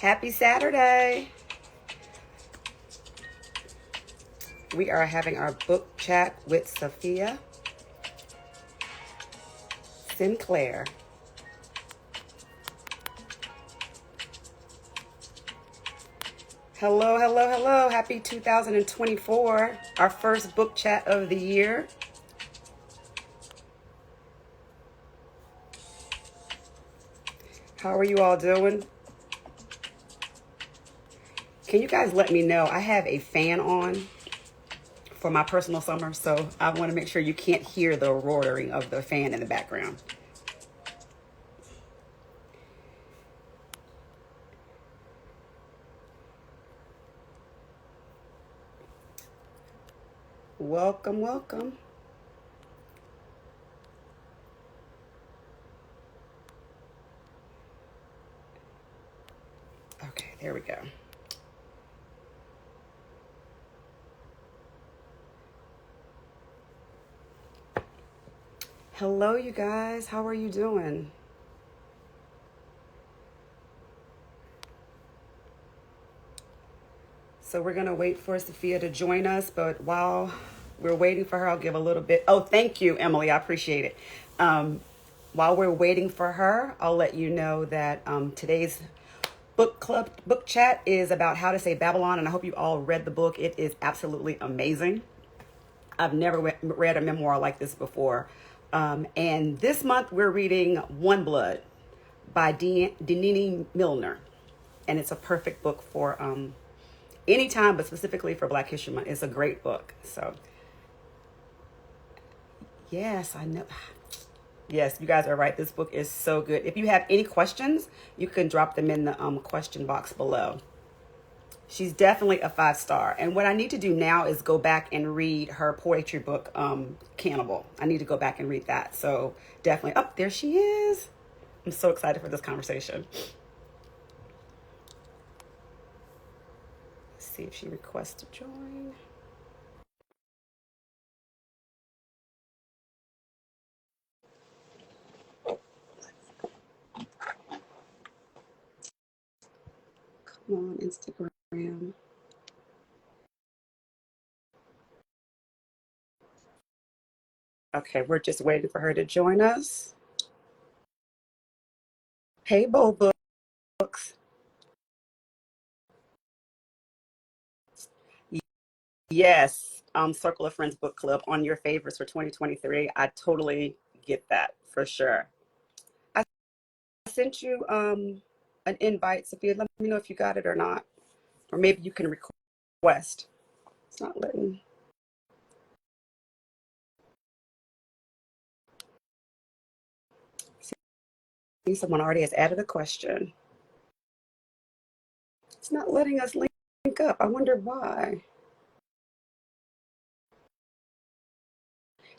Happy Saturday. We are having our book chat with Safiya Sinclair. Hello, hello, hello. Happy 2024. Our first book chat of the year. How are you all doing? Can you guys let me know? I have a fan on for my personal summer, so I want to make sure you can't hear the roaring of the fan in the background. Welcome, welcome. Okay, there we go. Hello, you guys. How are you doing? So we're going to wait for Safiya to join us, but while we're waiting for her, I'll give a little bit. Oh, thank you, Emily. I appreciate it. While we're waiting for her, I'll let you know that today's book chat is about how to say Babylon, and I hope you all read the book. It is absolutely amazing. I've never read a memoir like this before. And this month we're reading One Blood by Denini Milner. And it's a perfect book for any time, but specifically for Black History Month. It's a great book. So, yes, I know. Yes, you guys are right. This book is so good. If you have any questions, you can drop them in the question box below. She's definitely a 5-star. And what I need to do now is go back and read her poetry book, Cannibal. I need to go back and read that. So definitely. Oh, there she is. I'm so excited for this conversation. Let's see if she requests to join. Come on, Instagram. Okay, we're just waiting for her to join us. Hey, Bo Books. Yes, Circle of Friends Book Club on your favorites for 2023. I totally get that for sure. I sent you an invite, Safiya. Let me know if you got it or not. Or maybe you can request. It's not letting. See, someone already has added a question. It's not letting us link up. I wonder why.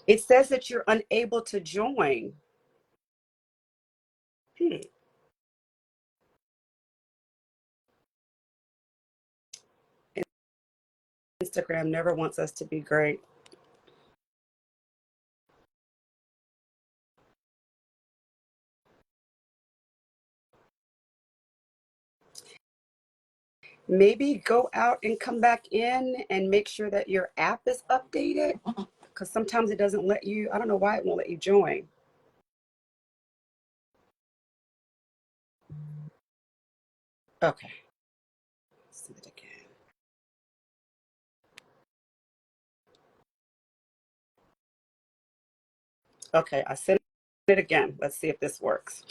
It says that you're unable to join. Hmm. Instagram never wants us to be great. Maybe go out and come back in and make sure that your app is updated, because sometimes it doesn't let you. I don't know why it won't let you join. Okay. Let's do it again. Okay, I sent it again. Let's see if this works.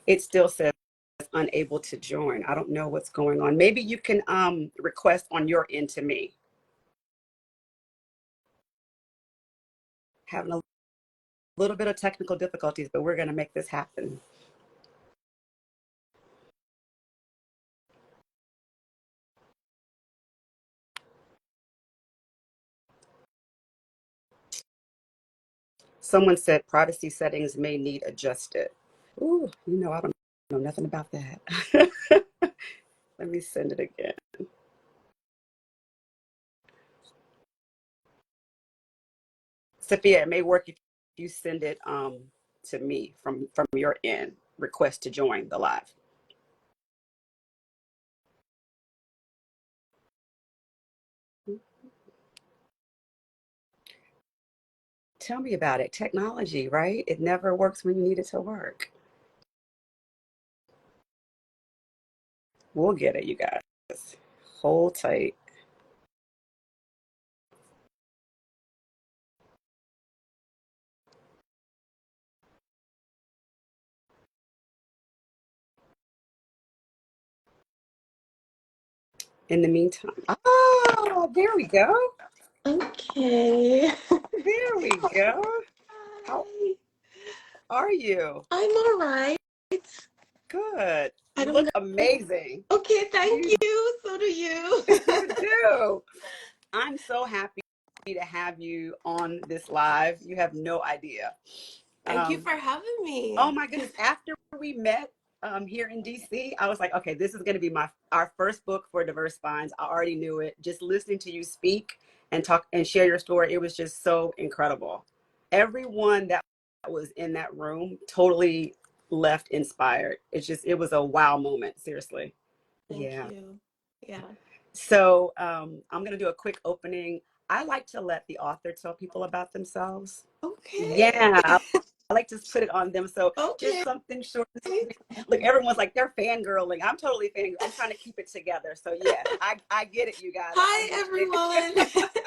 It still says unable to join. I don't know what's going on. Maybe you can request on your end to me. Having a little bit of technical difficulties, but we're going to make this happen. Someone said privacy settings may need adjusted. Ooh, I don't know nothing about that. Let me send it again. Sophia, it may work if you send it to me from your end. Request to join the live. Tell me about it. Technology, right? It never works when you need it to work. We'll get it, you guys. Hold tight. In the meantime, oh, there we go. Okay. There we go. How Hi. are you? I'm all right. Good. I You don't look know. amazing. Okay, thank You you. So do you. you do. I'm so happy to have you on this live. You have no idea. Thank you Um, for having oh me. my goodness! After we met here in DC, I was like, okay, this is going to be my our first book for Diverse Spines. I already knew it. Just listening to you speak and talk and share your story, it was just so incredible. Everyone that was in that room totally left inspired. It was a wow moment. Seriously, Thank yeah. you. Yeah. So I'm going to do a quick opening. I like to let the author tell people about themselves. Okay. Yeah, I like to put it on them. So just Okay. something short and sweet. Look, everyone's like they're fangirling. I'm totally fangirl. I'm trying to keep it together. So yes, I get it, you guys. I Hi, understand. everyone.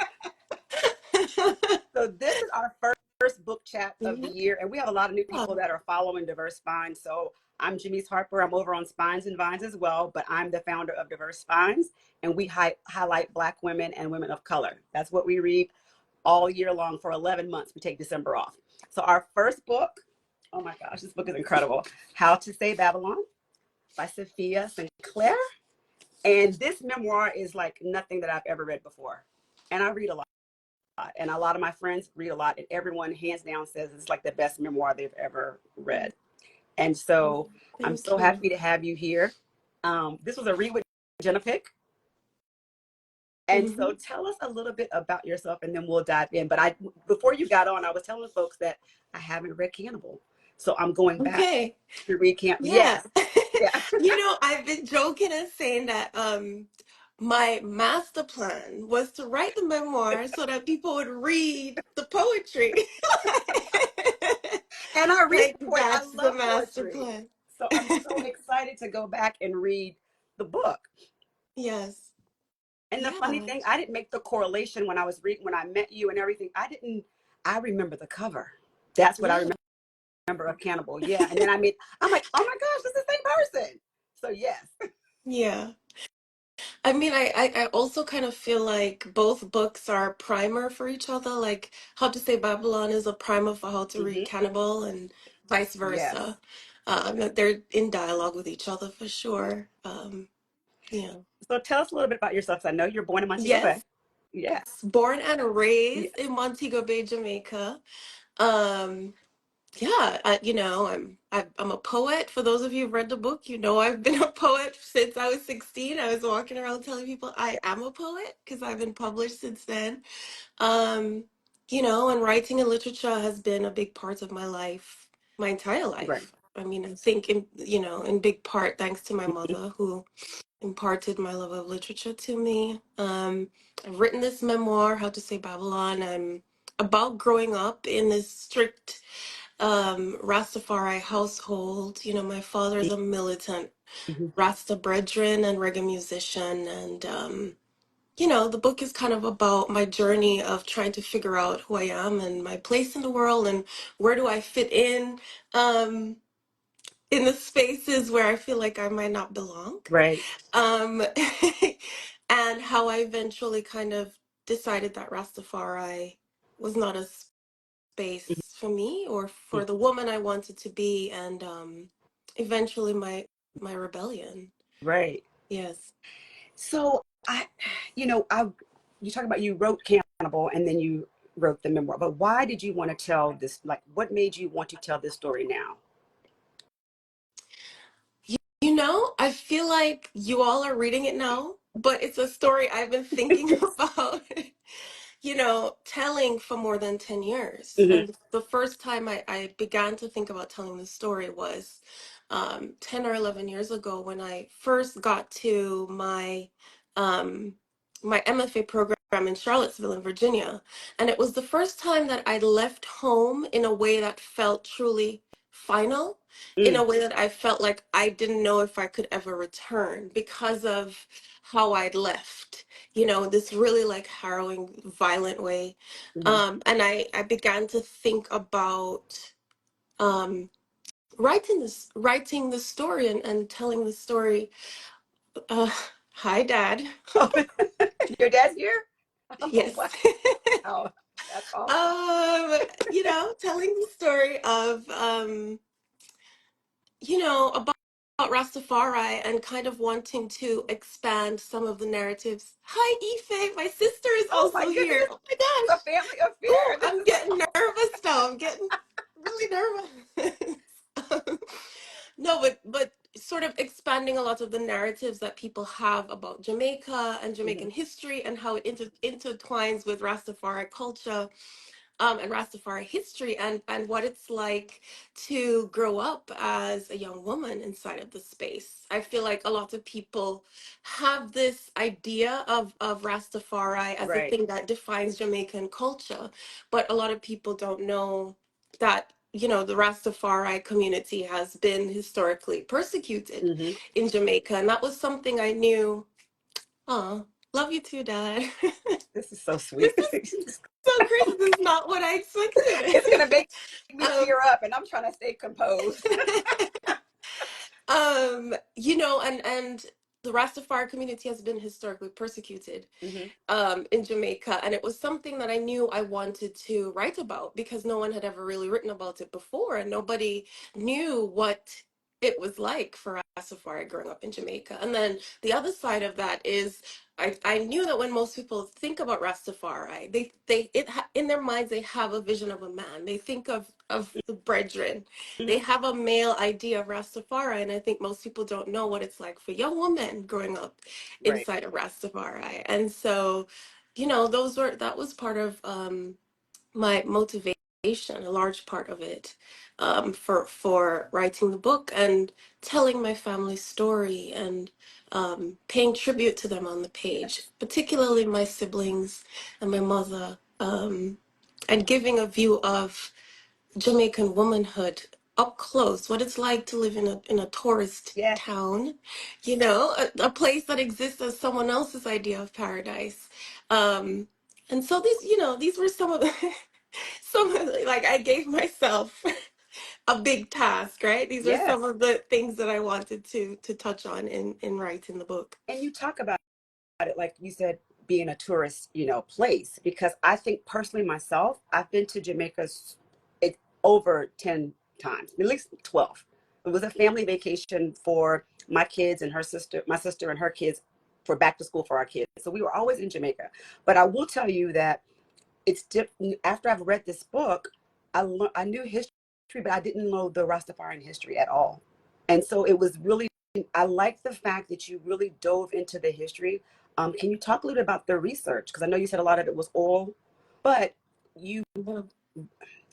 So this is our first book chat of the Yeah. year, and we have a lot of new people that are following Diverse Spines. So I'm Jamise Harper. I'm over on Spines and Vines as well, but I'm the founder of Diverse Spines, and we highlight Black women and women of color. That's what we read all year long for 11 months. We take December off. So our first book, oh my gosh, this book is incredible. How to Say Babylon by Safiya Sinclair. And this memoir is like nothing that I've ever read before. And I read a lot. And a lot of my friends read a lot, and everyone hands down says it's like the best memoir they've ever read. And so I'm Thank so you. happy to have you here. This was a read with Jenna Pick. And so Hmm. tell us a little bit about yourself and then we'll dive in. But I before you got on, I was telling folks that I haven't read Cannibal. So I'm going back Okay. to read Cannibal. Yeah. Yes. Yeah. I've been joking and saying that my master plan was to write the memoir so that people would read the poetry. And I read Like poetry. I that's the love master poetry. plan. So I'm so excited to go back and read the book. Yes. And the funny Yeah. thing, I didn't make the correlation when I was reading when I met you and everything. I remember the cover. That's what I Yeah. remember of Cannibal. Yeah. And then I'm like, oh my gosh, it's the same person. So yes. Yeah. I mean, I also kind of feel like both books are a primer for each other. Like How to Say Babylon is a primer for how to read Hmm. Cannibal and vice Yes. versa. That they're in dialogue with each other for sure. Yeah. So tell us a little bit about yourself. 'Cause I know you're born in Montego Yes, Bay. Yeah. born and Yeah. raised in Montego Bay, Jamaica. Um, yeah, I'm a poet. For those of you who've read the book, you know I've been a poet since I was 16. I was walking around telling people I am a poet because I've been published since then. Um, and writing and literature has been a big part of my life, my entire Right. life. I mean, I think in big part thanks to my mother who imparted my love of literature to me. I've written this memoir, How to Say Babylon. I'm about growing up in this strict Rastafari household. My father is a militant Mhm. Rasta brethren and reggae musician, and the book is kind of about my journey of trying to figure out who I am and my place in the world and where do I fit um, in the spaces where I feel like I might not belong. Right. Um, and how I eventually kind of decided that Rastafari was not a space for me or for Mhm. the woman I wanted to be, and eventually my rebellion. Right. Yes. So I you talk about you wrote Cannibal and then you wrote the memoir, but why did you want to tell this? Like, what made you want to tell this story now? I feel like you all are reading it now, but it's a story I've been thinking about. telling for more than 10 years. Hmm. And the first time I began to think about telling the story was 10 or 11 years ago when I first got to um, my MFA program in Charlottesville, in Virginia. And it was the first time that I left home in a way that felt truly final, in Mm. a way that I felt like I didn't know if I could ever return because of how I'd left, this really like harrowing, violent way. Hmm. And I began to think about um, writing the story and telling the story. Uh, Hi, Dad. Your dad's here? Oh, Yes. wow. That's awesome. Telling the story of about Rastafari and kind of wanting to expand some of the narratives. Hi, Ife, my sister is Oh my also goodness. here. Oh my It's a gosh. family affair. Oh, This I'm is getting nervous now. I'm getting really nervous. No, but sort of expanding a lot of the narratives that people have about Jamaica and hmm Jamaican history and how it intertwines with Rastafari culture, and Rastafari history, and what it's like to grow up as a young woman inside of the space. I feel like a lot of people have this idea of Rastafari as the right. thing that defines Jamaican culture, but a lot of people don't know that the Rastafari community has been historically persecuted Hmm. in Jamaica, and that was something I knew. Oh, love you too, Dad. This is so This sweet. is so crazy. This is not what I It's expected. gonna make me um, tear up, and I'm trying to stay composed. and the Rastafari community has been historically persecuted Hmm. in Jamaica. And it was something that I knew I wanted to write about because no one had ever really written about it before, and nobody knew what it was like for Rastafari growing up in Jamaica. And then the other side of that is I knew that when most people think about Rastafari, in their minds they have a vision of a man. They think of the brethren. They Hmm. have a male idea of Rastafari, and I think most people don't know what it's like for young women growing up Right. inside of Rastafari. And so, that was part of my motivation, a large part of it, for writing the book and telling my family's story and paying tribute to them on the page, Yes. particularly my siblings and my mother, and giving a view of Jamaican womanhood up close, what it's like to live in a tourist Yes. town, a place that exists as someone else's idea of paradise. And so these were some of the like I gave myself a big task, right? These were some Yes. of the things that I wanted to touch on in writing the book. And you talk about it like you said, being a tourist, place. Because I think personally myself, I've been to Jamaica over 10 times, at least 12. It was a family vacation for my kids and my sister and her kids, for back to school for our kids. So we were always in Jamaica. But I will tell you that after I've read this book, I knew history, but I didn't know the Rastafarian history at all. And so it was really, I like the fact that you really dove into the history. Can you talk a little bit about the research? Because I know you said a lot of it was oral, but you Yeah.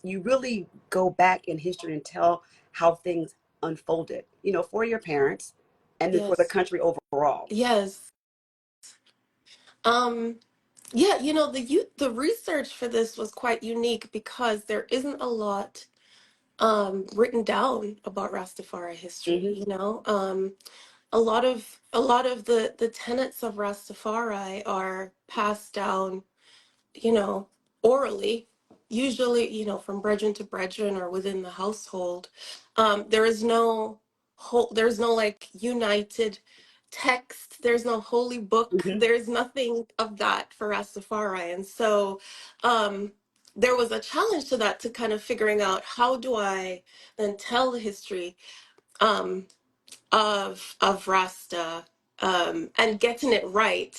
you really go back in history and tell how things unfolded, for your parents and then for the Yes. country overall. Yes. Um, yeah, the research for this was quite unique because there isn't a lot written down about Rastafari history, Hmm. a lot of the tenets of Rastafari are passed down, you know, orally, usually, from brethren to brethren or within the household. There is no there's no like united text, there's no holy book, Hmm. there's nothing of that for Rastafari. And so um there was a challenge to that, to kind of figuring out how do I then tell the history um of Rasta, and getting it right,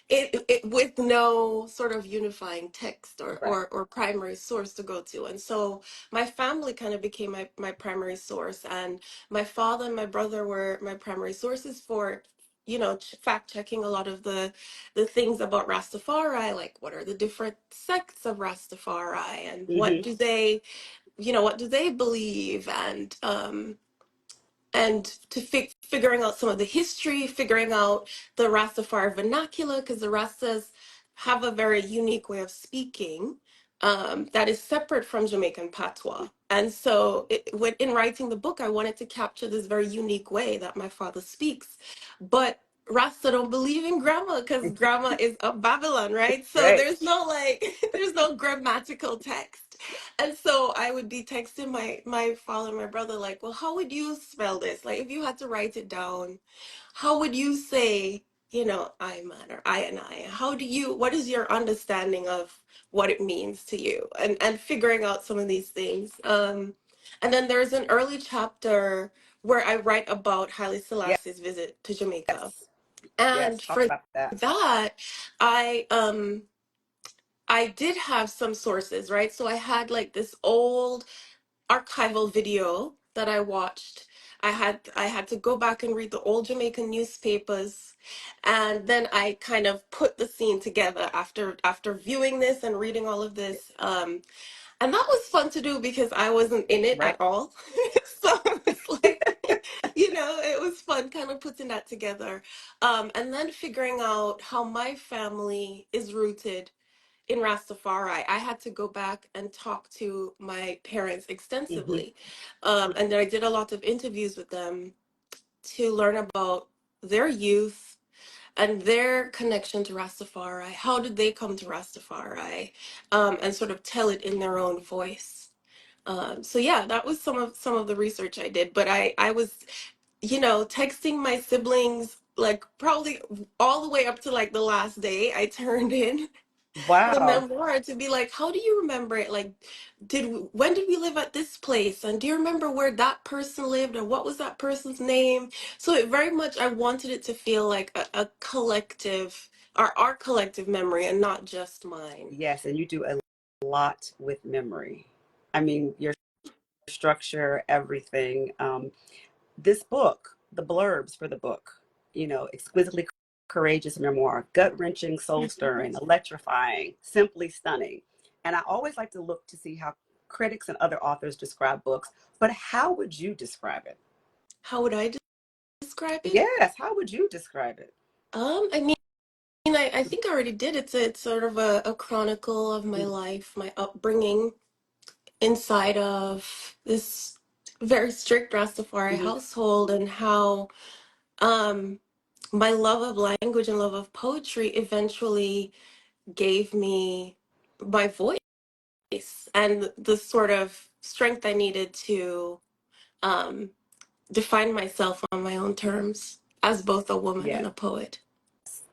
it with no sort of unifying text or, Right. or primary source to go to. And so my family kind of became my primary source, and my father and my brother were my primary sources for fact checking a lot of the things about Rastafari, like what are the different sects of Rastafari and Hmm. what do they believe, and to figuring out some of the history, figuring out the Rastafari vernacular, because the Rastas have a very unique way of speaking that is separate from Jamaican patois. And so, in writing the book, I wanted to capture this very unique way that my father speaks. But Rasta don't believe in grammar because grammar is of Babylon, right? So Right. there's no there's no grammatical text. And so I would be texting my father and my brother, like, well, how would you spell this? Like, if you had to write it down, how would you say, I man or I and I? What is your understanding of what it means to you? And figuring out some of these things. And then there's an early chapter where I write about Haile Selassie's visit to Jamaica. Yes. Yes. And Talk for about that. that, I I did have some sources, right? So I had like this old archival video that I watched. I had to go back and read the old Jamaican newspapers, and then I kind of put the scene together after viewing this and reading all of this. And that was fun to do because I wasn't in it Right. at all. So it's like, it was fun kind of putting that together. And then figuring out how my family is rooted in Rastafari. I had to go back and talk to my parents Hmm. extensively. And then I did a lot of interviews with them to learn about their youth and their connection to Rastafari. How did they come to Rastafari? And sort of tell it in their own voice. So yeah, that was some of the research I did. But I was, texting my siblings like probably all the way up to like the last day I turned in the Wow. memoir to be like, how do you remember it? Like, when did we live at this place? And do you remember where that person lived? And what was that person's name? So it very much, I wanted it to feel like a collective, our collective memory and not just mine. Yes. And you do a lot with memory. I mean, your structure, everything. This book, the blurbs for the book, exquisitely courageous memoir, gut wrenching, soul stirring, electrifying, simply stunning. And I always like to look to see how critics and other authors describe books, but how would you describe it? How would I describe it? Yes, how would you describe it? I mean, I think I already did. It's sort of a chronicle of my life, my upbringing inside of this very strict Rastafari Mm-hmm. household, and how um, my love of language and love of poetry eventually gave me my voice and the sort of strength I needed to um, define myself on my own terms as both a woman and Yes. a poet.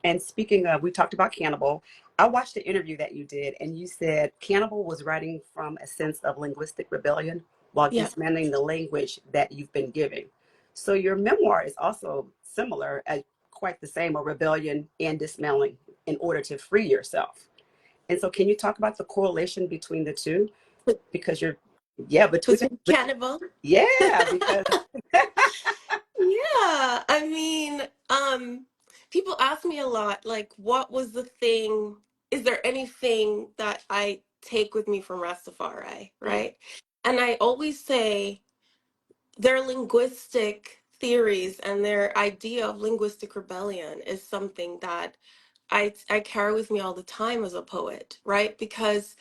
And speaking of, we talked about Cannibal. I watched the interview that you did, and you said Cannibal was writing from a sense of linguistic rebellion while Yeah. dismantling the language that you've been giving. So your memoir is also similar, quite the same, a rebellion and dismantling in order to free yourself. And so, can you talk about the correlation between the two? But Because you're, yeah, between cannibal. yeah, because Yeah, I mean, people ask me a lot, like, what was the thing? Is there anything that I take with me from Rastafari, right? And I always say their linguistic theories and their idea of linguistic rebellion is something that I carry with me all the time as a poet, right? Because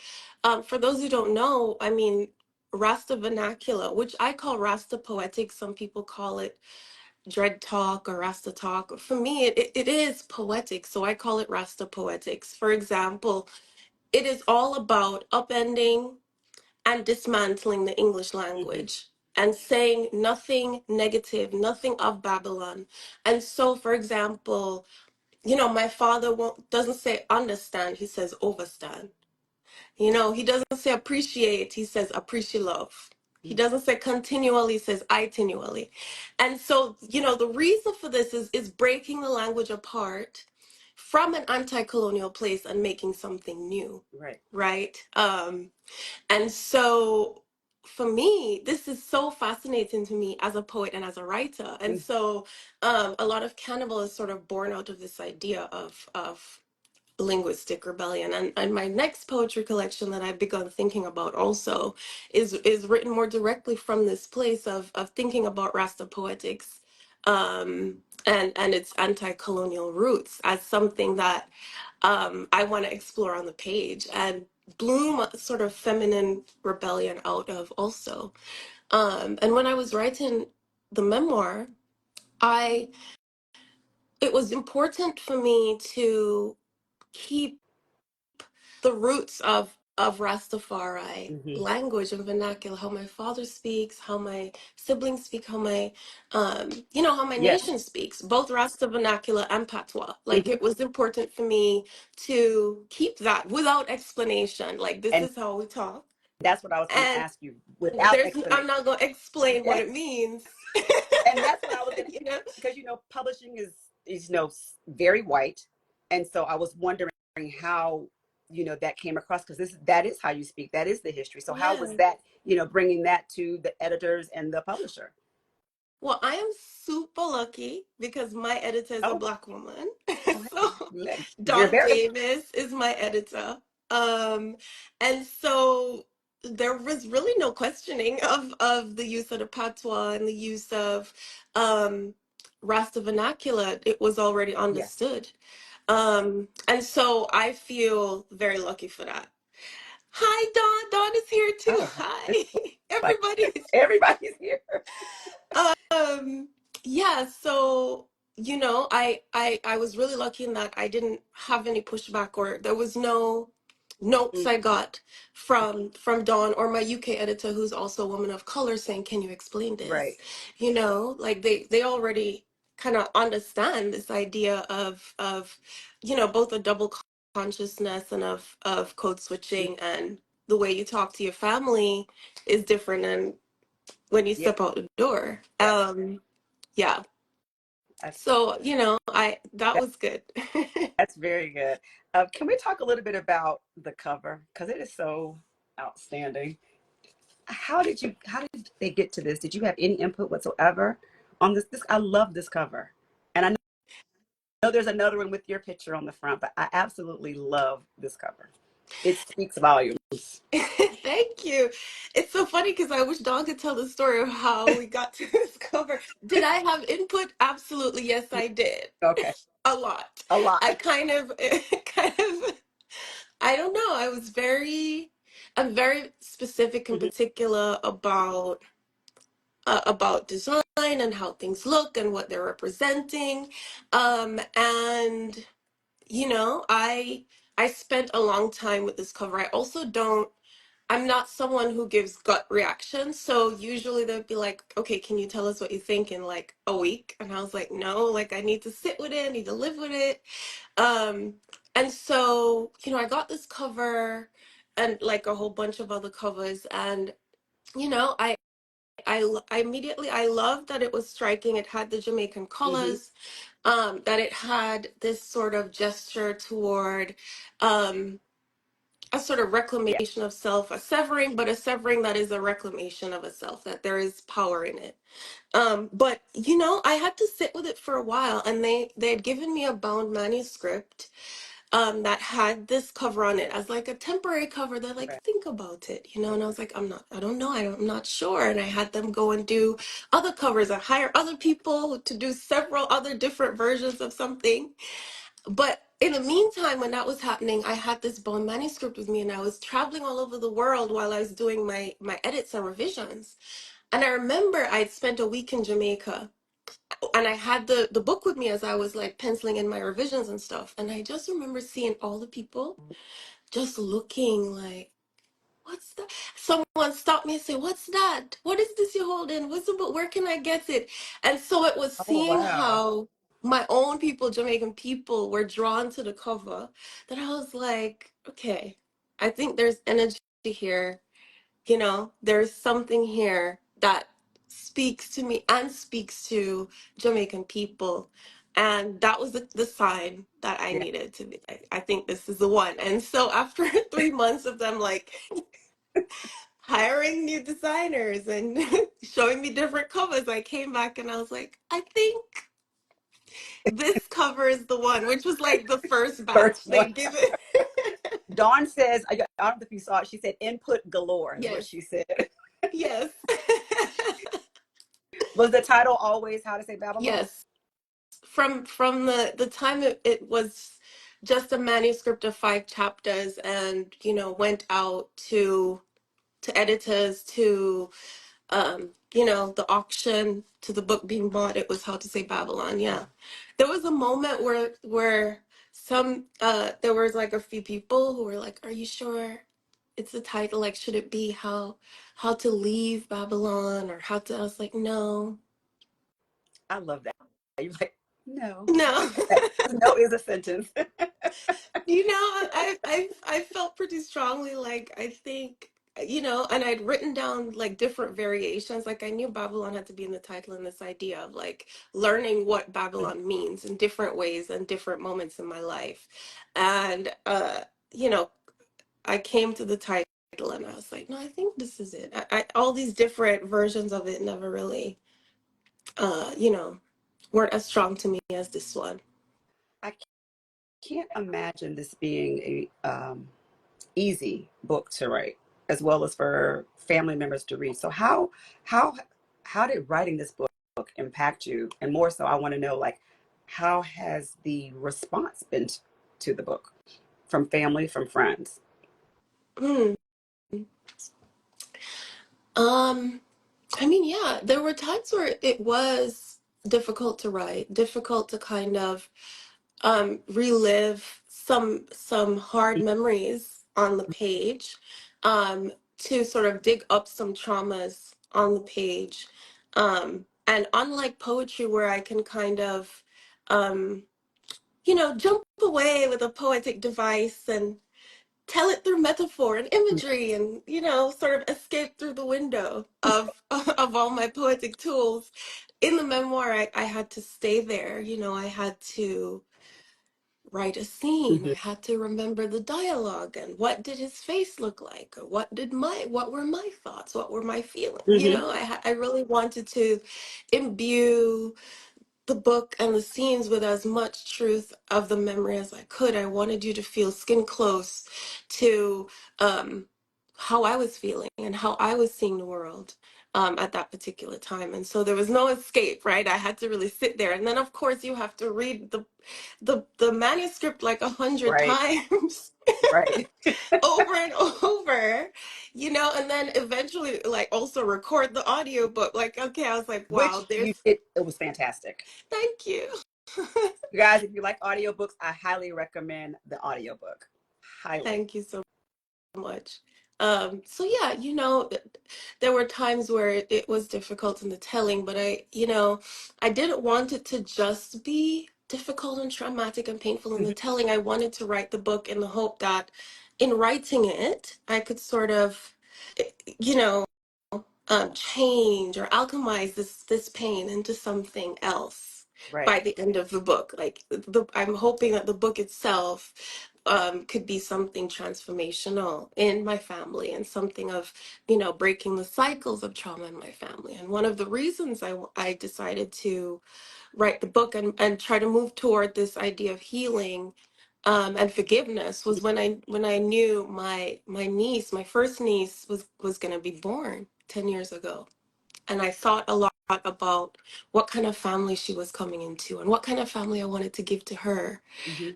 for those who don't know, I mean, Rasta vernacular, which I call Rasta poetic, some people call it dread talk or Rasta talk. For me, it is poetic, so I call it Rasta poetics. For example, it is all about upending and dismantling the English Mhm. language and saying nothing negative, nothing of Babylon. And so, for example, my father doesn't say understand, he says overstand. He doesn't say appreciate, he says appreciate love. He doesn't say continually, he says itinually. And so, the reason for this is breaking the language apart from an anti-colonial place and making something new, Right. right? And so for me, this is so fascinating to me as a poet and as a writer. And Mm, so a lot of Cannibal is sort of born out of this idea of linguistic rebellion. And my next poetry collection that I've begun thinking about also is written more directly from this place of thinking about Rasta poetics, and its anti-colonial roots as something that I want to explore on the page and bloom a sort of feminine rebellion out of also. And when I was writing the memoir, I it was important for me to keep the roots of Rastafari mhm. language and vernacular, how my father speaks, how my siblings speak, how my how my Yes. nation speaks, both Rasta vernacular and patois. Like Hmm. it was important for me to keep that without explanation. Like this And is how we talk. that's what I was going to And ask you without I'm explanation. not gonna explain what it means. And that's what I was going to, you know? because publishing is very white, and so I was wondering how that came across, because that is how you speak, that is the history. So how was Yeah. that, bringing that to the editors and the publisher? Well, I am super lucky because my editor is a Oh, black woman. oh, So hey, you're Dawn very. Davis is my editor. Um, and so there was really no questioning of the use of the patois and the use of um, Rasta vernacular. It was already Yes. understood. And so I feel very lucky for that. Hi, Dawn. Dawn is here too. Oh, it's Hi. like Everybody's everybody's here. Um, yeah, so I was really lucky in that I didn't have any pushback, or there was no notes Mm, I got from Dawn or my UK editor, who's also a woman of color, saying, "Can you explain right. this?" Like they already kind of understand this idea of both a double consciousness and of code Mm, switching, and the way you talk to your family is different, and when you yeah. step out the door. Yes. Yeah. That's, So, I that was good. that's very good. Can we talk a little bit about the cover, because it is so outstanding? How did they get to this? Did you have any input whatsoever on this? I love this cover. And I know there's another one with your picture on the front, but I absolutely love this cover. It speaks volumes. Thank you. It's so funny because I wish Dawn could tell the story of how we got to this cover. Did I have input? Absolutely. Yes, I did. Okay. A lot. A lot. I kind of, kind of, I don't know. I'm very specific and Mhm. particular about design and how things look and what they're representing. And I spent a long time with this cover. I also don't I'm not someone who gives gut reactions. So usually they'd be like, "Okay, can you tell us what you think in like a week?" And I was like, "No, like I need to sit with it, I need to live with it." Um and so, I got this cover and like a whole bunch of other covers, and you know, I immediately I loved that it was striking. It had the Jamaican Mhm. colors, that it had this sort of gesture toward um, a sort of Yeah. reclamation of self, a severing, but a severing that is a reclamation of a self, that there is power in it. But I had to sit with it for a while, and they had given me a bound manuscript that had this cover on it as like a temporary cover. They're like, Right. think about it, and I was like, I don't know, I'm not sure. And I had them go and do other covers and hire other people to do several other different versions of something. But in the meantime, when that was happening, I had this bone manuscript with me, and I was traveling all over the world while I was doing my edits and revisions. And I remember I'd spent a week in Jamaica, and I had the book with me as I was like penciling in my revisions and stuff. And I just remember seeing all the people just looking like, "What's that?" Someone stopped me and said, "What's that? What is this you're holding? What's the book? Where can I get it?" And so it was Oh, seeing wow. how my own people, Jamaican people, were drawn to the cover, that I was like, okay, I think there's energy here. There's something here that speaks to me and speaks to Jamaican people. And that was the sign that I Yeah. needed to be like, I think this is the one. And so after 3 months of them like hiring new designers and showing me different covers. I came back and I was like, I think this cover is the one, which was like the first batch First they one. give it. Dawn says, I don't know if you saw it. She said, "Input galore" is what Yes, she said. yes. Was the title always How to Say Babylon? Yes. From the time it was just a manuscript of 5 chapters, and went out to editors, to the auction, to the book being bought, it was How to Say Babylon. Yeah. There was a moment where there was like a few people who were like, are you sure it's the title? Like, should it be how to leave Babylon, or how to? I was like, no. I love that. You're like, no. No. No is a sentence. I felt pretty strongly, like, I think, and I'd written down like different variations. Like, I knew Babylon had to be in the title, and this idea of like learning what Babylon means in different ways and different moments in my life. And you know, I came to the title and I was like, no, I think this is it. All these different versions of it never really uh, you know, weren't as strong to me as this one. I can't imagine this being a easy book to write, as well as for family members to read. So how how did writing this book impact you? And more so, I want to know, like, how has the response been to the book from family, from friends? Hmm. Um, I mean, yeah, there were times where it was difficult to write, difficult to kind of relive some hard memories on the page, to sort of dig up some traumas on the page. And unlike poetry, where I can kind of, um, jump away with a poetic device and tell it through metaphor and imagery, and sort of escape through the window of of all my poetic tools. In the memoir, I had to stay there. I had to write a scene. I Mm-hmm. had to remember the dialogue and what did his face look like, or what were my thoughts, what were my feelings. Mm-hmm. I really wanted to imbue the book and the scenes with as much truth of the memory as I could. I wanted you to feel skin close to um, how I was feeling and how I was seeing the world at that particular time. And so there was no escape, right? I had to really sit there. And then, of course, you have to read the manuscript like 100 Right, times right. over and over, and then eventually like also record the audiobook. Like, okay, I was like, Which wow, you there's did. It was fantastic. thank you. You guys, if you like audiobooks, I highly recommend the audiobook. Highly. Thank you so much. So yeah, there were times where it was difficult in the telling, but I didn't want it to just be difficult and traumatic and painful in the Mhm. telling. I wanted to write the book in the hope that in writing it, I could sort of, eh, you know, change or alchemize this pain into something else by Right. the end of the book. Like, I'm hoping that the book itself could be something transformational in my family, and something of breaking the cycles of trauma in my family. And one of the reasons I decided to write the book and try to move toward this idea of healing and forgiveness was when I knew my niece, my first niece, was going to be born 10 years ago. And I thought a lot about what kind of family she was coming into, and what kind of family I wanted to give to her, Mm-hmm.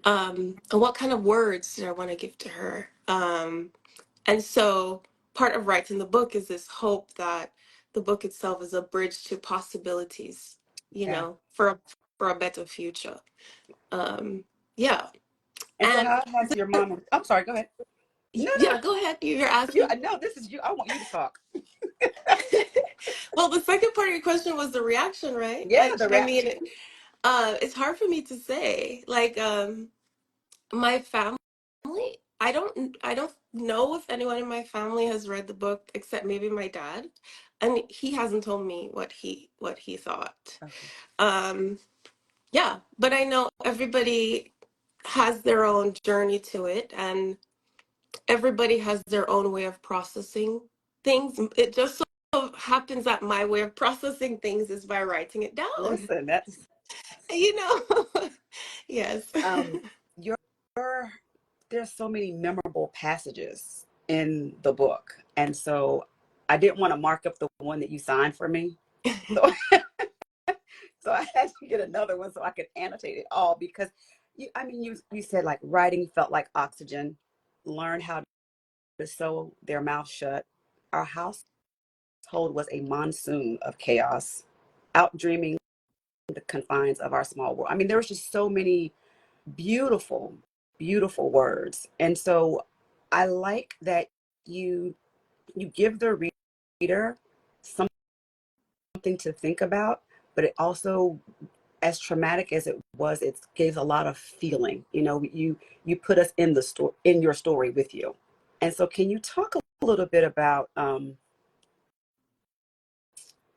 and what kind of words did I want to give to her. And so part of writing the book is this hope that the book itself is a bridge to possibilities, Yeah. for a better future. Um, yeah. And so, And how has your mom? I'm sorry. Go ahead. No, no. yeah, go ahead. You're You. asking. No, this is you. I want you to talk. Well, the second part of your question was the reaction, right? Yeah, I, the I reaction. mean, it's hard for me to say. Like, my family, I don't know if anyone in my family has read the book except maybe my dad, and he hasn't told me what he thought. Okay. Um, yeah, but I know everybody has their own journey to it, and everybody has their own way of processing things, it just so happens that my way of processing things is by writing it down. Listen, that's You know? Yes. um your there's so many memorable passages in the book. And so I didn't want to mark up the one that you signed for me. So so I had to get another one so I could annotate it all because you said like writing felt like oxygen, learn how to sew their mouth shut. Our household was a monsoon of chaos, out dreaming the confines of our small world. I mean, there was just so many beautiful, beautiful words. And so I like that you you give the reader something to think about, but it also, as traumatic as it was, it gives a lot of feeling. You put us in the story, in your story with you. And so can you talk a little bit about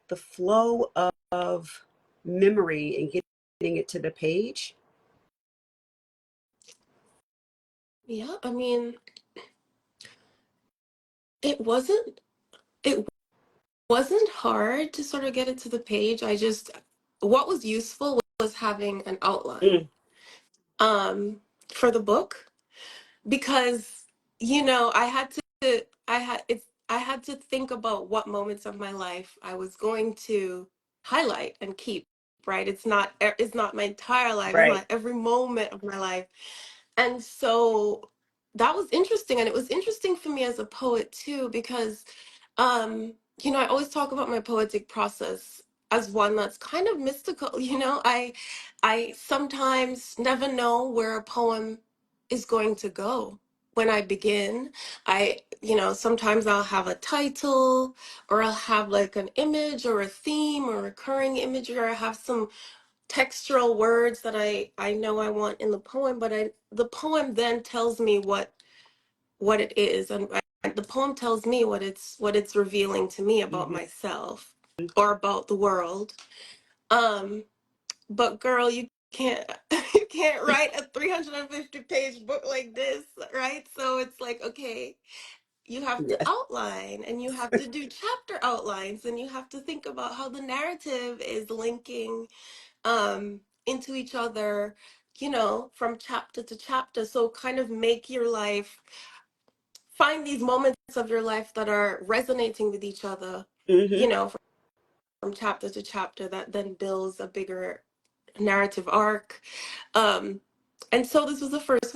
the flow of memory and getting it to the page? Yeah, I mean, it wasn't it wasn't hard to sort of get it to the page. I just what was useful was having an outline Mm, um for the book, because I had to think about what moments of my life I was going to highlight and keep, right? It's not my entire life, it's right. not every moment of my life. And so that was interesting. And it was interesting for me as a poet too, because, I always talk about my poetic process as one that's kind of mystical. I sometimes never know where a poem is going to go when I begin. Sometimes I'll have a title, or I'll have like an image or a theme or recurring imagery, or I have some textural words that I know I want in the poem, but the poem then tells me what it is, and the poem tells me what it's revealing to me about Mm-hmm. myself or about the world. Um, but girl, you can't you can't write a 350-page book like this, right? So it's like, okay, you have to Yes. outline, and you have to do chapter outlines, and you have to think about how the narrative is linking into each other, from chapter to chapter. So kind of make your life, find these moments of your life that are resonating with each other, you Mm-hmm. know, from chapter to chapter, that then builds a bigger narrative arc. Um, and so this was the first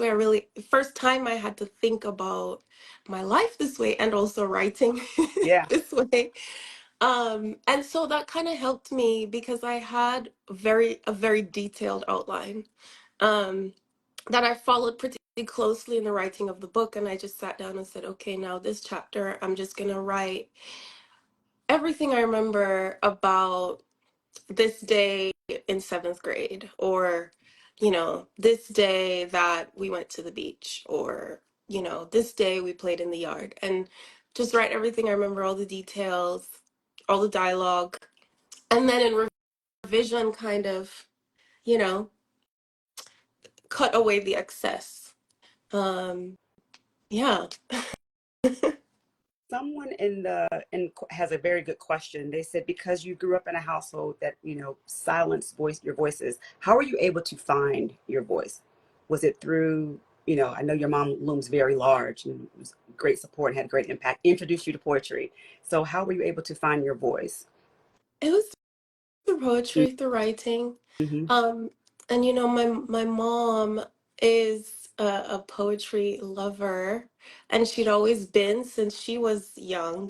time I had to think about my life this way, and also writing Yeah. this way. And so that kind of helped me because I had a very detailed outline um, that I followed pretty closely in the writing of the book. And I just sat down and said, okay, now this chapter, I'm just going to write everything I remember about this day in seventh grade, or, this day that we went to the beach, or, this day we played in the yard, and just write everything I remember, all the details, all the dialogue. And then in revision, kind of, you know, cut away the excess. Um, yeah. Someone has a very good question. They said because you grew up in a household that silenced your voices. How were you able to find your voice? Was it through I know your mom looms very large and was great support and had a great impact. Introduced you to poetry. So how were you able to find your voice? It was through poetry, through writing. Mm-hmm. Um, and my mom is a poetry lover, and she'd always been since she was young.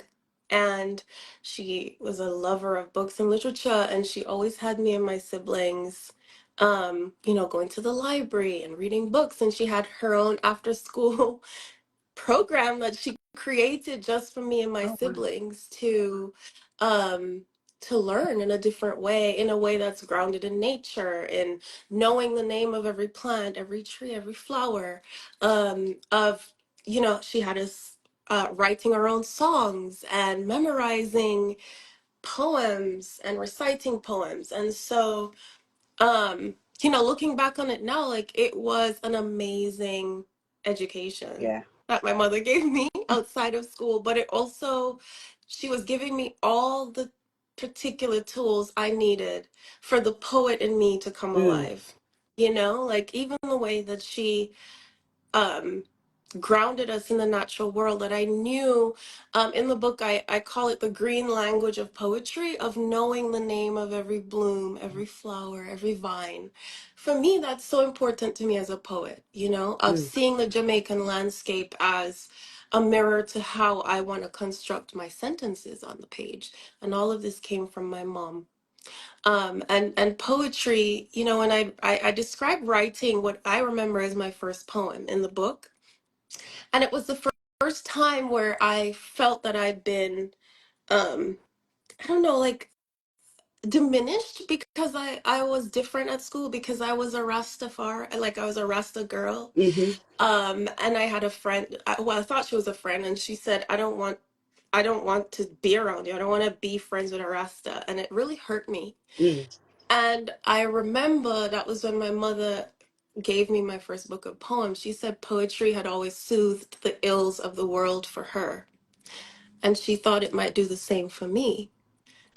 And she was a lover of books and literature, and she always had me and my siblings, going to the library and reading books. And she had her own after school program that she created just for me and my Oh, wow. siblings um to learn in a different way, in a way that's grounded in nature, in knowing the name of every plant, every tree, every flower. Of She had us writing our own songs and memorizing poems and reciting poems. And so looking back on it now, like, it was an amazing education. Yeah. that my mother gave me outside of school, but it also, she was giving me all the particular tools I needed for the poet in me to come Mm, alive. You know, like even the way that she um grounded us in the natural world, that I knew, in the book I call it the green language of poetry, of knowing the name of every bloom, every flower, every vine. For me, that's so important to me as a poet, you know, of mm, seeing the Jamaican landscape as a mirror to how I want to construct my sentences on the page. And all of this came from my mom. And poetry, you know, and I describe writing what I remember as my first poem in the book, and it was the first time where I felt that I'd been, um, I don't know, like diminished because I was different at school because I was a Rastafari, like I was a Rasta girl. mm-hmm, And I had a friend, well, I thought she was a friend, and she said, I don't want to be around you. I don't want to be friends with a Rasta. And it really hurt me. mm, And I remember that was when my mother gave me my first book of poems. She said poetry had always soothed the ills of the world for her, and she thought it might do the same for me.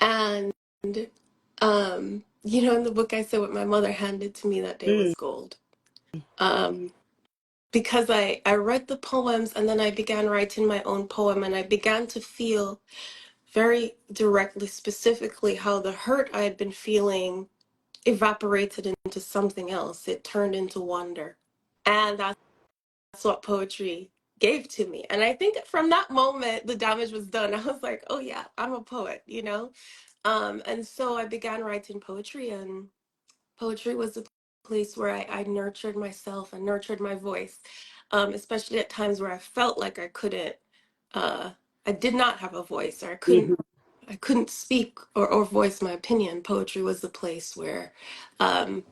And you know, in the book I said what my mother handed to me that day mm. was gold. Um, because I read the poems and then I began writing my own poem, and I began to feel very directly, specifically, how the hurt I had been feeling evaporated into something else. It turned into wonder. And that's what poetry gave to me. And I think from that moment, the damage was done. I was like, oh yeah, I'm a poet, you know? And so I began writing poetry, and poetry was the place where I nurtured myself and nurtured my voice, especially at times where I felt like uh, I did not have a voice, or Hmm. I couldn't speak or voice my opinion. Poetry was the place where um,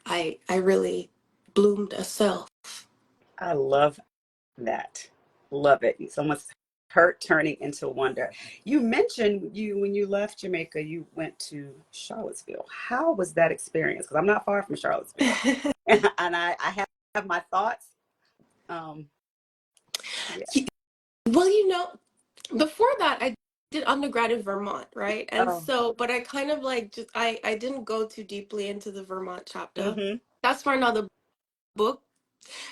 I really bloomed a self. I love that. Love it. Someone's hurt turning into wonder. You mentioned you when you left Jamaica, you went to Charlottesville. How was that experience? Because I'm not far from Charlottesville, and I have my thoughts. Um, yeah. Well, you know, before that, I did undergrad in Vermont, right? And Oh. so, but I kind of like just I didn't go too deeply into the Vermont chapter. Mm-hmm. That's for another book.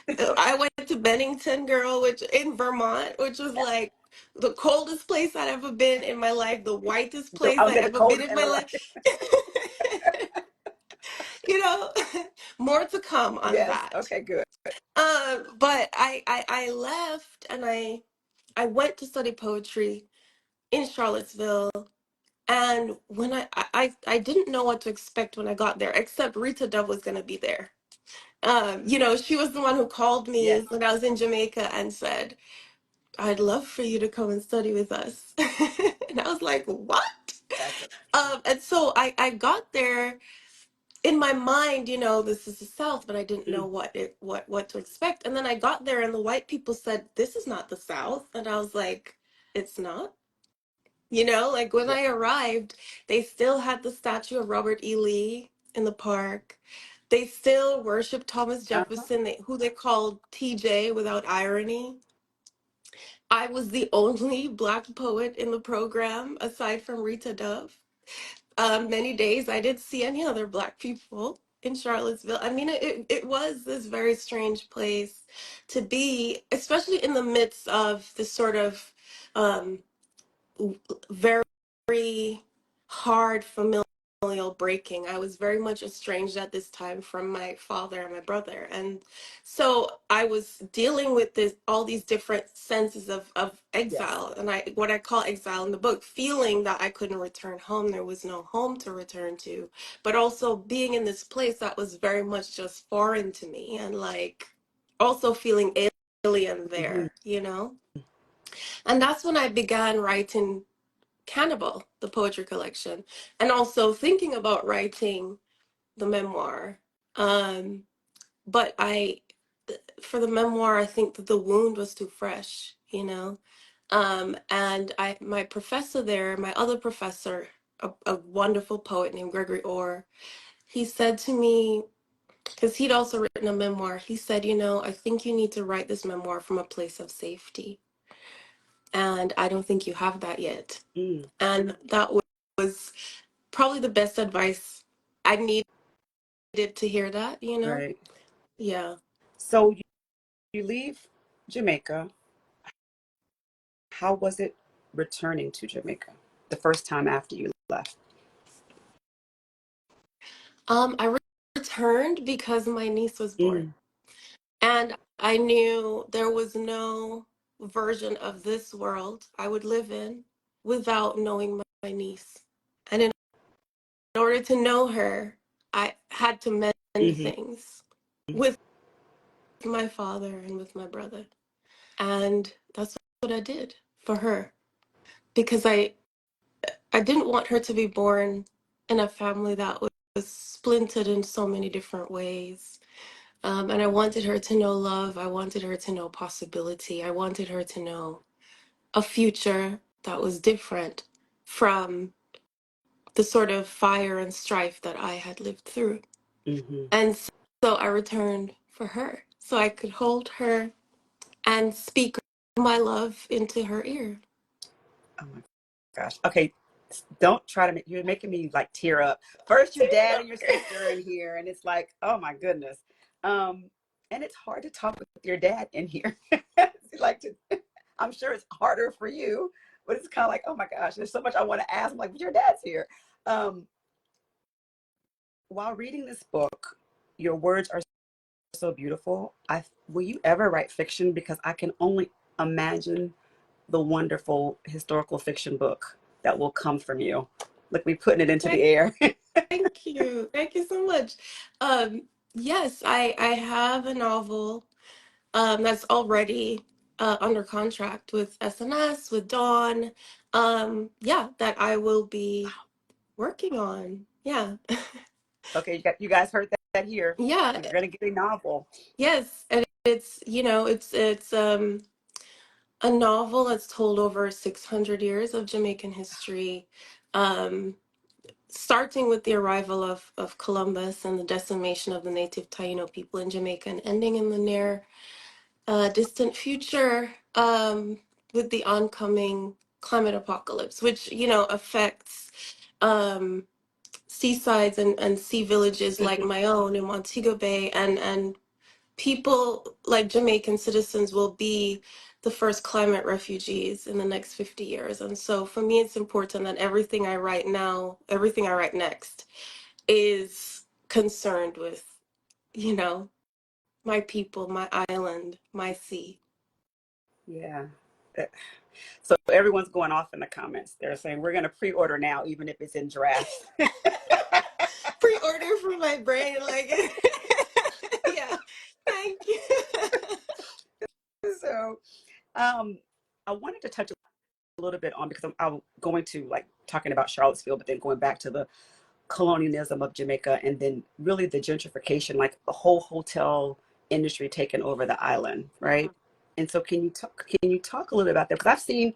I went to Bennington, girl, which in Vermont, which was like the coldest place I'd ever been in my life, the whitest So place I I was at the ever been coldest in in my my life. life. You know, more to come on Yes. that. Okay. Good. But I left, and I went to study poetry in Charlottesville. And when I didn't know what to expect when I got there, except Rita Dove was gonna be there. You know, she was the one who called me Yes. when I was in Jamaica and said, I'd love for you to come and study with us. And I was like, what? That's a. And so I got there in my mind, you know, this is the South, but I didn't know Mm, what to expect. And then I got there and the white people said, this is not the South. And I was like, it's not? You know, like when yeah. I arrived, they still had the statue of Robert E. Lee in the park. They still worshiped Thomas Uh-huh. Jefferson, who they called TJ without irony. I was the only Black poet in the program aside from Rita Dove. Many days I didn't see any other Black people in Charlottesville. I mean, it was this very strange place to be, especially in the midst of this sort of um, very hard familial breaking. I was very much estranged at this time from my father and my brother. And so I was dealing with this all these different senses of Yes. exile, and I what I call exile in the book, feeling that I couldn't return home. There was no home to return to, but also being in this place that was very much just foreign to me, and like also feeling alien Mm-hmm. there, you know? And that's when I began writing Cannibal, the poetry collection, and also thinking about writing the memoir. Um, but for the memoir, I think that the wound was too fresh, you know. And my professor there, my other professor, a wonderful poet named Gregory Orr, he said to me, because he'd also written a memoir. He said, you know, I think you need to write this memoir from a place of safety. And I don't think you have that yet. Mm, And that was probably the best advice. I needed to hear that, you know? right. Yeah. So you leave Jamaica. How was it returning to Jamaica the first time after you left? I returned because my niece was born. Mm, And I knew there was no version of this world I would live in without knowing my niece. And in order to know her, I had to mend hmm things with my father and with my brother. And that's what I did for her because I didn't want her to be born in a family that was splintered in so many different ways. And I wanted her to know love. I wanted her to know possibility. I wanted her to know a future that was different from the sort of fire and strife that I had lived through. hmm And so I returned for her so I could hold her and speak my love into her ear. Oh my gosh. Okay. Don't try to make, you're making me like tear up. First your dad and your sister in here, and it's like, oh my goodness. Um, and it's hard to talk with your dad in here. Like to, I'm sure it's harder for you, but it's kind of like, oh my gosh, there's so much I want to ask. I'm like, but your dad's here. Um, while reading this book, your words are so beautiful. I will you ever write fiction? Because I can only imagine the wonderful historical fiction book that will come from you. Look, we putting it into the air. Thank you. Thank you so much. Yes, I have a novel that's already under contract with SNS, with Dawn. Yeah, that I will be working on. Yeah. Okay, you guys heard that here. Yeah, We're gonna get a novel. yes. And it's, you know, it's a novel that's told over 600 years of Jamaican history. Um, Starting with the arrival of Columbus and the decimation of the native Taino people in Jamaica and ending in the near distant future with the oncoming climate apocalypse, which, you know, affects um, seasides and sea villages like Mhm. my own in Montego Bay, and people like Jamaican citizens will be the first climate refugees in the next 50 years. And so for me, it's important that everything I write now, everything I write next, is concerned with, you know, my people, my island, my sea. Yeah. So everyone's going off in the comments. They're saying we're gonna pre-order now, even if it's in draft. Pre-order for my brain, like, yeah, thank you. So um, I wanted to touch a little bit on because I'm going to like talking about Charlottesville, but then going back to the colonialism of Jamaica and then really the gentrification, like the whole hotel industry taking over the island, right? And so can you talk a little bit about that? Because I've seen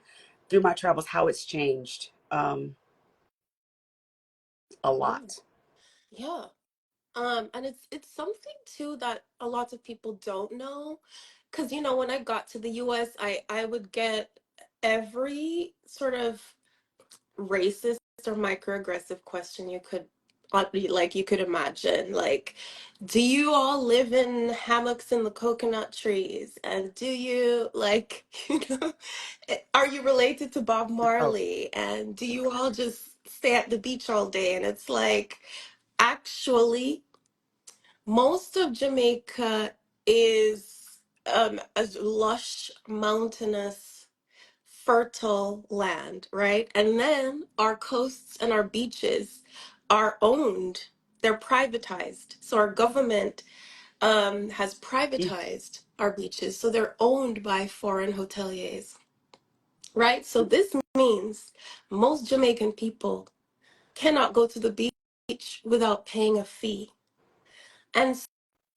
through my travels how it's changed a Yeah, lot. yeah. And it's something too that a lot of people don't know, because you know when I got to the US, I would get every sort of racist or microaggressive question you could like you could imagine, like, do you all live in hammocks in the coconut trees, and do you like you know are you related to Bob Oh, Marley, and do you all just stay at the beach all day? And it's like, actually, most of Jamaica is a lush mountainous fertile land, right? And then our coasts and our beaches are owned, they're privatized. So our government has mm, privatized our beaches. So they're owned by foreign hoteliers, right? So this means most Jamaican people cannot go to the beach without paying a fee. And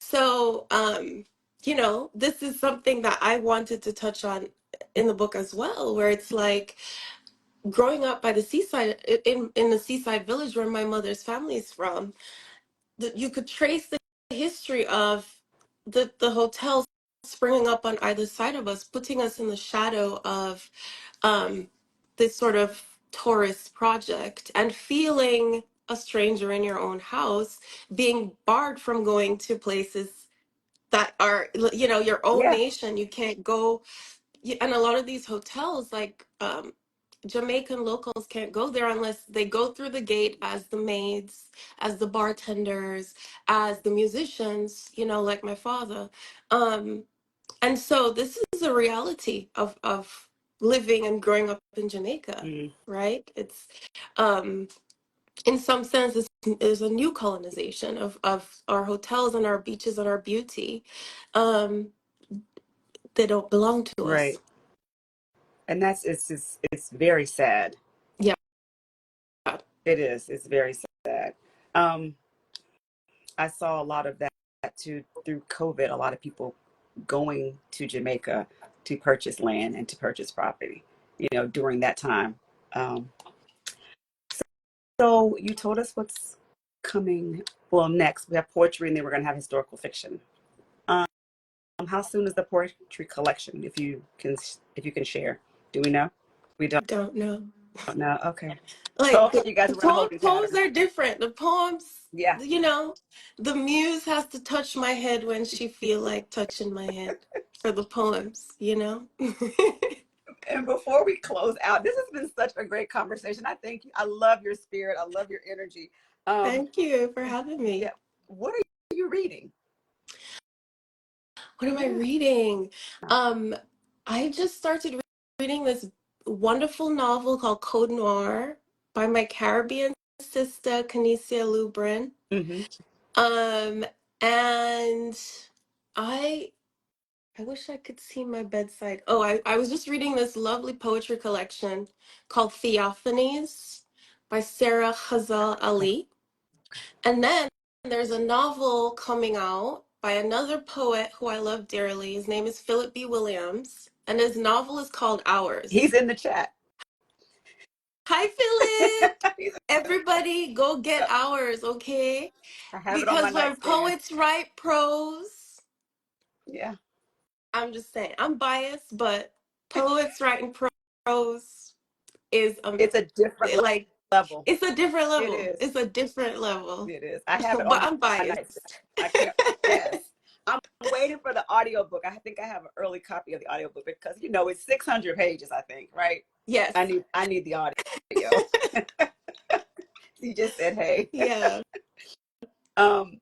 so, you know, this is something that I wanted to touch on in the book as well, where it's like, growing up by the seaside in the seaside village where my mother's family is from, that you could trace the history of the hotels springing up on either side of us, putting us in the shadow of um, this sort of tourist project, and feeling a stranger in your own house, being barred from going to places that are, you know, your own Yeah. nation. You can't go. And a lot of these hotels, like Jamaican locals can't go there unless they go through the gate as the maids, as the bartenders, as the musicians, you know, like my father. Um, and so this is a reality of living and growing up in Jamaica, Mhm. right? It's in some sense this is a new colonization of our hotels and our beaches and our beauty. Um, they don't belong to us. Right. And that's it's just it's very sad. Yeah. It is. It's very sad. Um, I saw a lot of that too through COVID. A lot of people going to Jamaica to purchase land and to purchase property, you know, during that time. Um, so you told us what's coming. Well, next we have poetry, and then we're going to have historical fiction. Um, how soon is the poetry collection? If you can share, do we know? We Don't know. don't know. Okay. So Like okay, you guys are in a holding poems pattern. are different. The poems, Yeah. you know, the muse has to touch my head when she feel like touching my head for the poems, you know? And before we close out, this has been such a great conversation. I thank you. I love your spirit. I love your energy. Um, Thank you for having yeah. me. What are you reading? What am I Yeah. reading? Um, I just started reading this wonderful novel called Code Noir by my Caribbean sister, Canisia Lubrin. Mm-hmm. Um, and I I wish I could see my bedside. Oh, I was just reading this lovely poetry collection called Theophanies by Sarah Khazal Ali. And then there's a novel coming out by another poet who I love dearly. His name is Philip B. Williams, and his novel is called He's Hours. in the chat. Hi, Philip! He's, Everybody, go get Hours, okay? I have it on my Because when nightstand. poets write prose, Yeah. I'm just saying, I'm biased, but poets writing prose is It's a different like level. it's a different It level. is. It's a different level. It is. I have it But on I'm my nightstand. biased. I can't. Yes. I'm waiting for the audiobook. I think I have an early copy of the audiobook because you know it's 600 pages, I think, right? Yes. I need the audio. You just said hey. Yeah. Um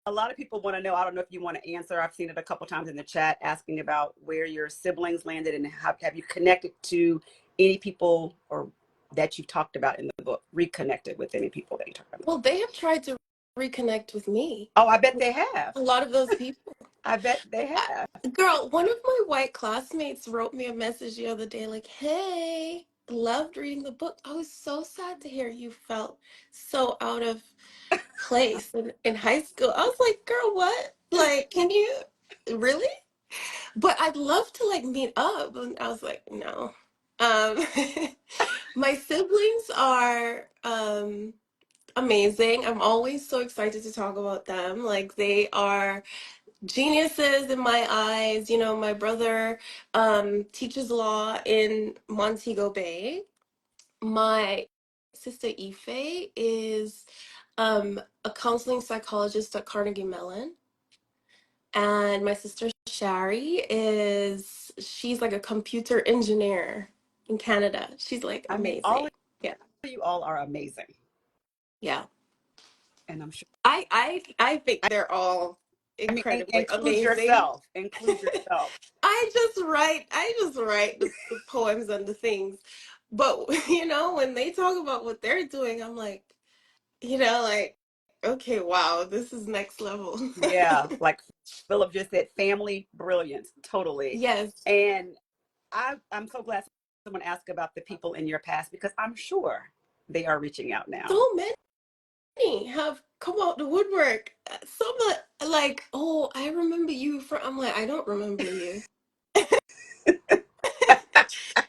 a lot of people want to know, I don't know if you want to answer. I've seen it a couple times in the chat asking about where your siblings landed and have you connected to any people or that you've talked about in the book, reconnected with any people that you talked about. Well, they have tried to reconnect with me. Oh, I bet they have. A lot of those people. I bet they have. Girl, one of my white classmates wrote me a message the other day like, "Hey, loved reading the book. I was so sad to hear you felt so out of place in high school." I was like, "Girl, what? Like, can you really?" But I'd love to like meet up. And I was like, no. Um, my siblings are amazing. I'm always so excited to talk about them. Like they are geniuses in my eyes. You know, my brother teaches law in Montego Bay. My sister Ife is a counseling psychologist at Carnegie Mellon. And my sister Shari she's like a computer engineer in Canada. She's like I mean, all amazing. of Yeah. you all are amazing. Yeah. And I'm sure, I think they're all I mean, incredibly include amazing. yourself, include yourself. I just write the poems and the things. But you know, when they talk about what they're doing, I'm like, you know, like, okay, wow, this is next level. Yeah. Like Philip just said, family brilliance, totally. Yes. And I'm so glad someone asked about the people in your past because I'm sure they are reaching out now. So many have come out the woodwork. Some like, oh, I remember you from. I'm like, I don't remember you.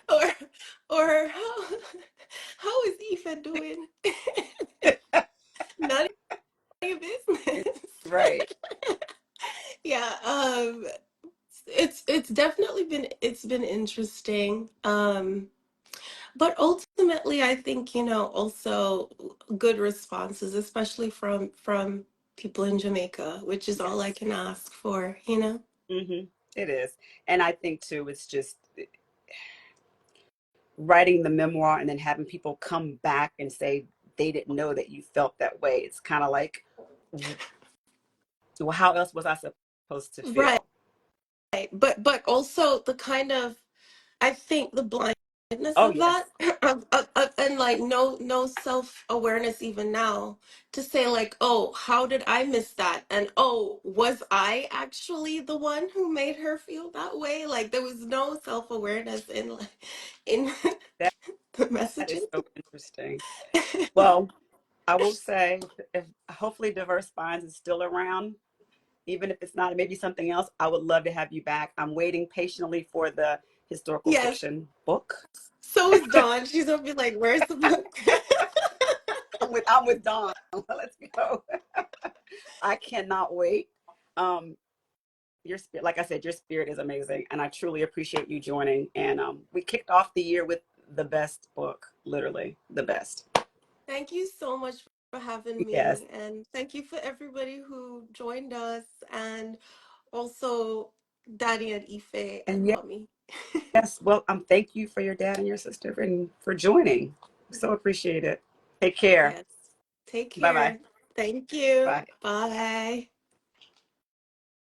or or how is Aoife doing? None of your business. Right. it's been interesting. But ultimately, I think, also good responses, especially from people in Jamaica, which is all I Yes. can ask for. It is. And I think too, it's just writing the memoir and then having people come back and say they didn't know that you felt that way. It's kind of like, well, how else was I supposed to Right. feel? But also the kind of, I think the blindness Oh, of yes. that, and like no self-awareness even now to say like, oh, how did I miss that? And oh, was I actually the one who made her feel that way? Like there was no self-awareness in That, the that is messaging. so interesting. Well, I will say if hopefully Diverse Spines is still around, even if it's not, maybe something else, I would love to have you back. I'm waiting patiently for the historical Yes, fiction book. so is Dawn. She's gonna be like, where's the book? I'm with Dawn. Let's go. I cannot wait. Um, your spirit, like I said, your spirit is amazing, and I truly appreciate you joining. And we kicked off the year with the best book, literally the best. Thank you so much for having Yes, me, and thank you for everybody who joined us, and also Daddy and Ife and and Mommy. yes. Well, thank you for your dad and your sister and for joining. So appreciate it. Take care. Yes. Take Bye bye. care. Thank you. Bye. Bye.